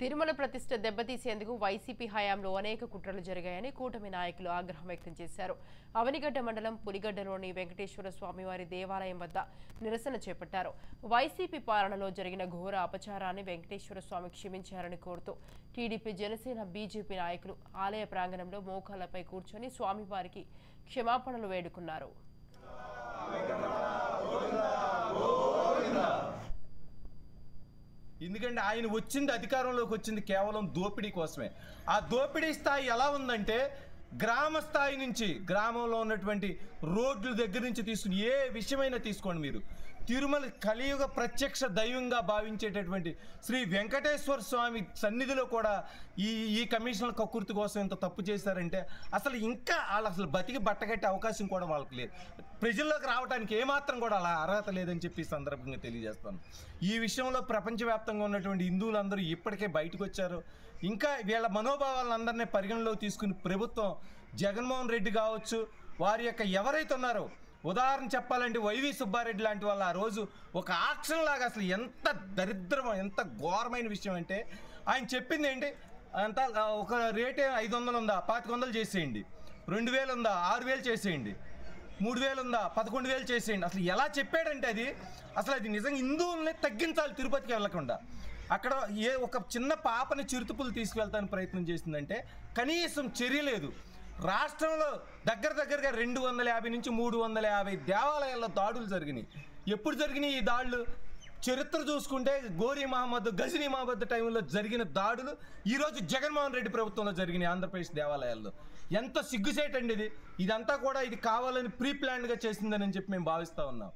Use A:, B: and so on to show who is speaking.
A: తిరుమల ప్రతిష్ఠ దెబ్బతీసేందుకు వైసీపీ హయాంలో అనేక కుట్రలు జరిగాయని కూటమి నాయకులు ఆగ్రహం వ్యక్తం చేశారు. అవనిగడ్డ మండలం పులిగడ్డలోని వెంకటేశ్వర స్వామివారి దేవాలయం వద్ద నిరసన చేపట్టారు. వైసీపీ పాలనలో జరిగిన ఘోర అపచారాన్ని వెంకటేశ్వర స్వామి క్షమించారని కోరుతూ టీడీపీ, జనసేన, బీజేపీ నాయకులు ఆలయ ప్రాంగణంలో మోకాళ్లపై కూర్చొని స్వామివారికి క్షమాపణలు వేడుకున్నారు.
B: ఎందుకంటే ఆయన వచ్చింది అధికారంలోకి వచ్చింది కేవలం దోపిడీ కోసమే. ఆ దోపిడీ స్థాయి ఎలా ఉందంటే గ్రామ స్థాయి నుంచి, గ్రామంలో ఉన్నటువంటి రోడ్ల దగ్గర నుంచి తీసుకుని ఏ విషయమైనా తీసుకోండి మీరు, తిరుమల కలియుగ ప్రత్యక్ష దైవంగా భావించేటటువంటి శ్రీ వెంకటేశ్వర స్వామి సన్నిధిలో కూడా ఈ కమిషన్ల కక్కుర్తి కోసం ఇంత తప్పు చేశారంటే అసలు ఇంకా వాళ్ళు అసలు బతికి బట్టగట్టే అవకాశం కూడా వాళ్ళకి లేదు. ప్రజల్లోకి రావడానికి ఏమాత్రం కూడా అలా అర్హత లేదని చెప్పి ఈ సందర్భంగా తెలియజేస్తాను. ఈ విషయంలో ప్రపంచవ్యాప్తంగా ఉన్నటువంటి హిందువులందరూ ఇప్పటికే బయటకు వచ్చారు. ఇంకా వీళ్ళ మనోభావాలందరినీ పరిగణలోకి తీసుకుని ప్రభుత్వం, జగన్మోహన్ రెడ్డి కావచ్చు, వారి యొక్క ఎవరైతే ఉన్నారో, ఉదాహరణ చెప్పాలంటే వైవి సుబ్బారెడ్డి లాంటి వాళ్ళు ఆ రోజు ఒక ఆక్షన్ లాగా, అసలు ఎంత దరిద్రం, ఎంత ఘోరమైన విషయం అంటే ఆయన చెప్పింది ఏంటి, అంతా ఒక రేటే 500 ఉందా 2500 చేసేయండి, 2000 ఉందా 6000 చేసేయండి, 3000 ఉందా 11,000 చేసేయండి. అసలు ఎలా చెప్పాడంటే అసలు అది నిజంగా హిందువుల్ని తగ్గించాలి. తిరుపతికి వెళ్ళకుండా అక్కడ ఒక చిన్న పాపని చిరుతుపులు తీసుకువెళ్తానికి ప్రయత్నం చేసిందంటే కనీసం చర్య లేదు. రాష్ట్రంలో దగ్గరగా 250 నుంచి 350 దేవాలయాల్లో దాడులు జరిగినాయి. ఎప్పుడు జరిగినాయి ఈ దాడులు? చరిత్ర చూసుకుంటే గోరీ మహమ్మద్, గజనీ మహమ్మద్ టైంలో జరిగిన దాడులు ఈరోజు జగన్మోహన్ రెడ్డి ప్రభుత్వంలో జరిగినాయి ఆంధ్రప్రదేశ్ దేవాలయాల్లో. ఎంత సిగ్గుసేటండి ఇదంతా కూడా ఇది కావాలని ప్రీ ప్లాన్డ్గా చేసిందని చెప్పి మేము భావిస్తూ ఉన్నాం.